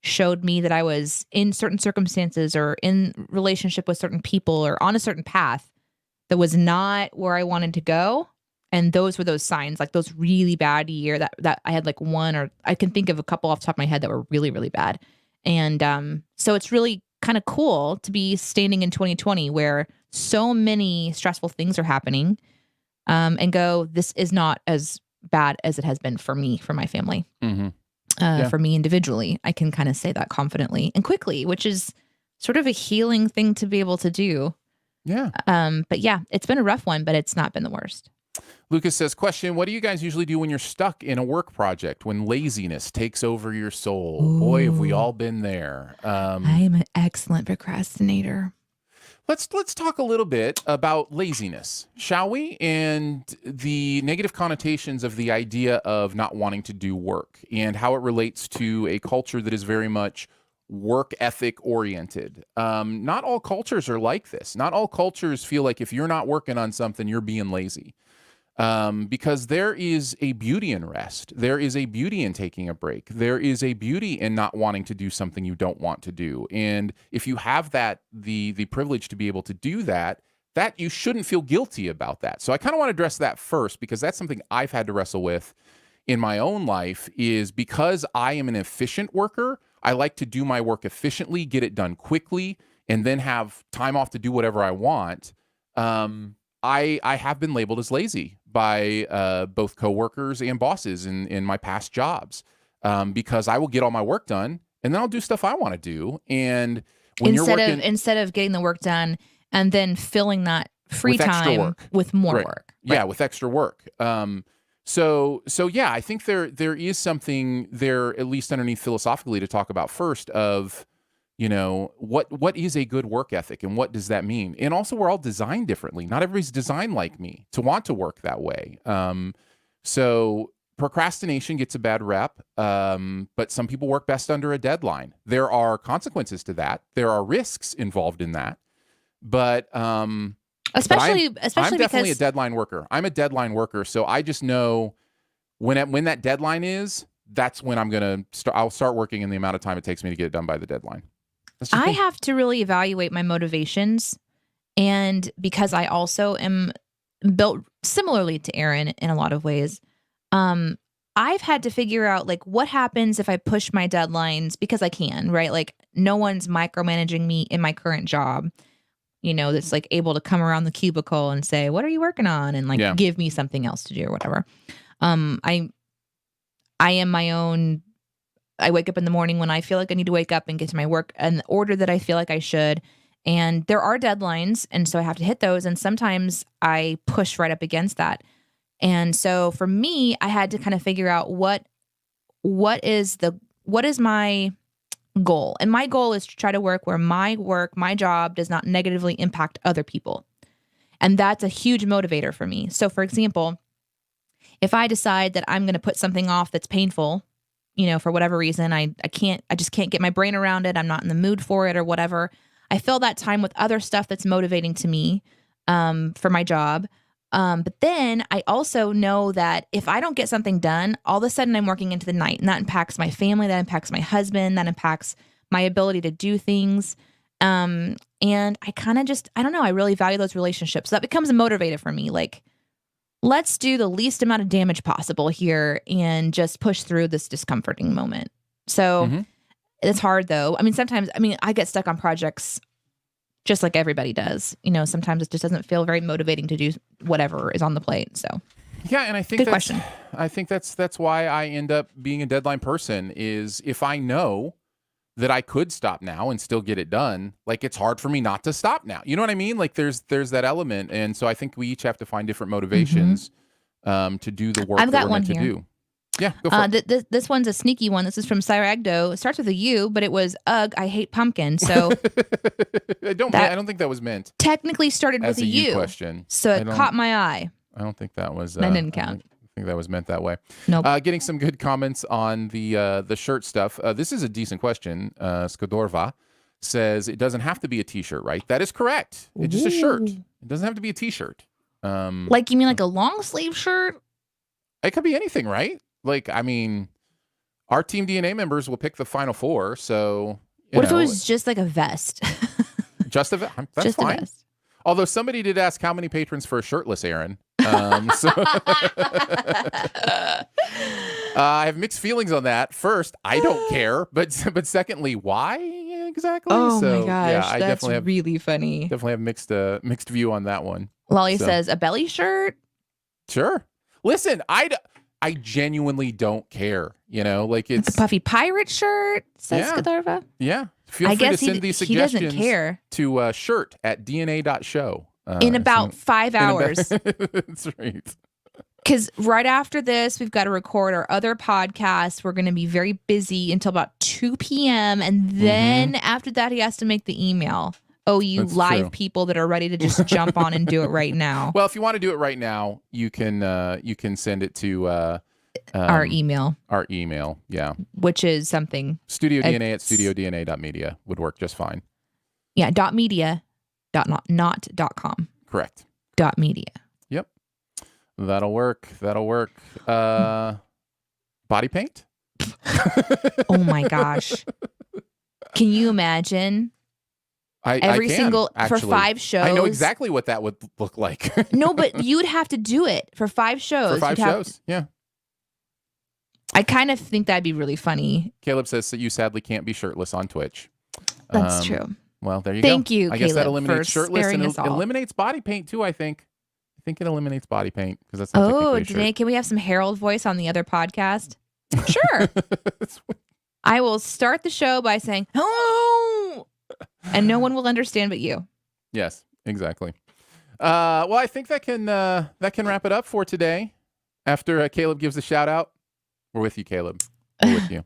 showed me that I was in certain circumstances or in relationship with certain people or on a certain path that was not where I wanted to go. And those were those signs, like those really bad year that I had like one, or I can think of a couple off the top of my head that were really, really bad. And so it's really kind of cool to be standing in 2020 where so many stressful things are happening, and go, this is not as bad as it has been for me, for my family. Mm-hmm. For me individually, I can kind of say that confidently and quickly, which is sort of a healing thing to be able to do. Yeah. But yeah, it's been a rough one, but it's not been the worst. Lucas says, question, what do you guys usually do when you're stuck in a work project, when laziness takes over your soul? Ooh. Boy, have we all been there. I'm an excellent procrastinator. Let's talk a little bit about laziness, shall we? And the negative connotations of the idea of not wanting to do work, and how it relates to a culture that is very much work ethic oriented. Not all cultures are like this. Not all cultures feel like if you're not working on something, you're being lazy. Because there is a beauty in rest. There is a beauty in taking a break. There is a beauty in not wanting to do something you don't want to do. And if you have that, the privilege to be able to do that, that you shouldn't feel guilty about that. So I kind of want to address that first, because that's something I've had to wrestle with in my own life, is because I am an efficient worker. I like to do my work efficiently, get it done quickly, and then have time off to do whatever I want. I have been labeled as lazy by both coworkers and bosses in my past jobs, because I will get all my work done and then I'll do stuff I want to do. And when instead of getting the work done and then filling that free time with more work. Right. Yeah, with extra work. So yeah, I think there is something there, at least underneath philosophically, to talk about first of, what is a good work ethic and what does that mean? And also, we're all designed differently. Not everybody's designed like me to want to work that way. So procrastination gets a bad rep, but some people work best under a deadline. There are consequences to that. There are risks involved in that. But especially I'm definitely a deadline worker. I'm a deadline worker, so I just know when that deadline is, that's when I'll start working in the amount of time it takes me to get it done by the deadline. I have to really evaluate my motivations, and because I also am built similarly to Aaron in a lot of ways, I've had to figure out like what happens if I push my deadlines because I can, right? Like no one's micromanaging me in my current job. That's like able to come around the cubicle and say, what are you working on? And like, give me something else to do or whatever. I am my own. I wake up in the morning when I feel like I need to wake up and get to my work in the order that I feel like I should. And there are deadlines. And so I have to hit those. And sometimes I push right up against that. And so for me, I had to kind of figure out what is my goal. And my goal is to try to work where my job does not negatively impact other people. And that's a huge motivator for me. So for example, if I decide that I'm going to put something off that's painful, for whatever reason, I just can't get my brain around it. I'm not in the mood for it or whatever. I fill that time with other stuff that's motivating to me, for my job. But then I also know that if I don't get something done, all of a sudden I'm working into the night, and that impacts my family, that impacts my husband, that impacts my ability to do things. And I kind of I don't know, I really value those relationships. So that becomes a motivator for me. Like, let's do the least amount of damage possible here and just push through this discomforting moment. So it's hard though. Sometimes I get stuck on projects just like everybody does. Sometimes it just doesn't feel very motivating to do whatever is on the plate. So yeah, and I think that's why I end up being a deadline person, is if I know that I could stop now and still get it done, like it's hard for me not to stop now. You know what I mean? Like there's that element. And so I think we each have to find different motivations to do the work that we're meant to do. Yeah, go for it. This one's a sneaky one. This is from Cyragdo. It starts with a U, but it was, ugh, I hate pumpkin. So I don't think that was meant. Technically started with a U question. So it caught my eye. I don't think that was. That didn't count. I think that was meant that way. Nope. Getting some good comments on the shirt stuff. This is a decent question. Skodorva says it doesn't have to be a t-shirt, right? That is correct. It's just a shirt. It doesn't have to be a t-shirt. Like, you mean like a long sleeve shirt? It could be anything, right? Like, our Team DNA members will pick the final four. So what if it was just like a vest? Just a vest? That's just fine. A vest. Although somebody did ask how many patrons for a shirtless Aaron. So I have mixed feelings on that. First, I don't care, but secondly, why exactly? Oh my gosh, yeah, I that's definitely have, really funny. Definitely have mixed view on that one. Lolly says a belly shirt. Sure. Listen, I genuinely don't care. Like it's a puffy pirate shirt. Says Skodorva. Yeah. Feel free to send these suggestions he doesn't care. To shirt@dna.show. In about 5 hours. That's right. Because right after this, we've got to record our other podcast. We're going to be very busy until about 2 p.m. And then after that, he has to make the email. Oh, you That's live true. People that are ready to just jump on and do it right now. Well, if you want to do it right now, you can send it to our email. Our email, yeah. Which is something. StudioDNA@studiodna.media would work just fine. Yeah, .media. Not.com. Correct. .media. Yep. That'll work. Body paint? Oh my gosh. Can you imagine? Every single for 5 shows. I know exactly what that would look like. No, but you would have to do it for 5 shows. For 5 shows, yeah. I kind of think that'd be really funny. Caleb says that you sadly can't be shirtless on Twitch. That's true. Well, there you go. Thank you, I guess Caleb, that eliminates for shirtless and us all. eliminates body paint too, I think think it eliminates body paint because that's not technically a shirt. Danae, can we have some Harold voice on the other podcast? Sure. I will start the show by saying, "Oh," and no one will understand but you. Yes, exactly. Well, I think that can wrap it up for today. After Caleb gives a shout out, we're with you, Caleb. We're with you.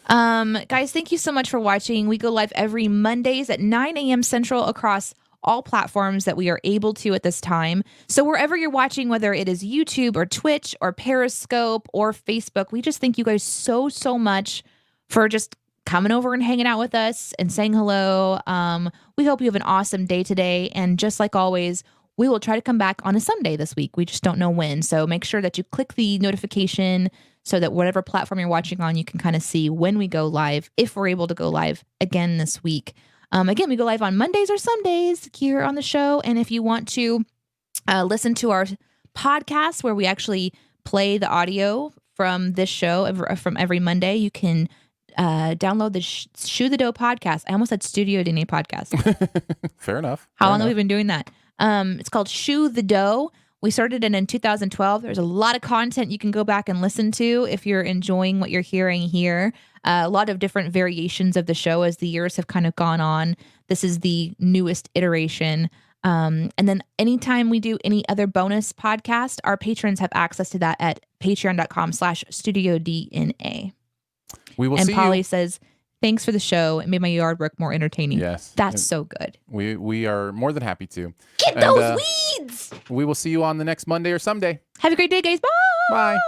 Guys, thank you so much for watching. We go live every Mondays at 9 a.m. Central across all platforms that we are able to at this time. So wherever you're watching, whether it is YouTube or Twitch or Periscope or Facebook, we just thank you guys so much for just coming over and hanging out with us and saying hello. We hope you have an awesome day today. And just like always, we will try to come back on a Sunday this week. We just don't know when. So make sure that you click the notification so that whatever platform you're watching on, you can kind of see when we go live, if we're able to go live again this week. Again, we go live on Mondays or Sundays here on the show. And if you want to listen to our podcast where we actually play the audio from this show from every Monday, you can download the Shoe the Dough podcast. I almost said Studio DNA podcast. Fair enough. How long have we been doing that? It's called Shoe the Dough. We started it in 2012. There's a lot of content you can go back and listen to if you're enjoying what you're hearing here. A lot of different variations of the show as the years have kind of gone on. This is the newest iteration. And then anytime we do any other bonus podcast, our patrons have access to that at patreon.com/StudioDNA. We will and see Polly you. says, thanks for the show. It made my yard work more entertaining. Yes. That's so good. We are more than happy to. Get those weeds! We will see you on the next Monday or someday. Have a great day, guys. Bye! Bye.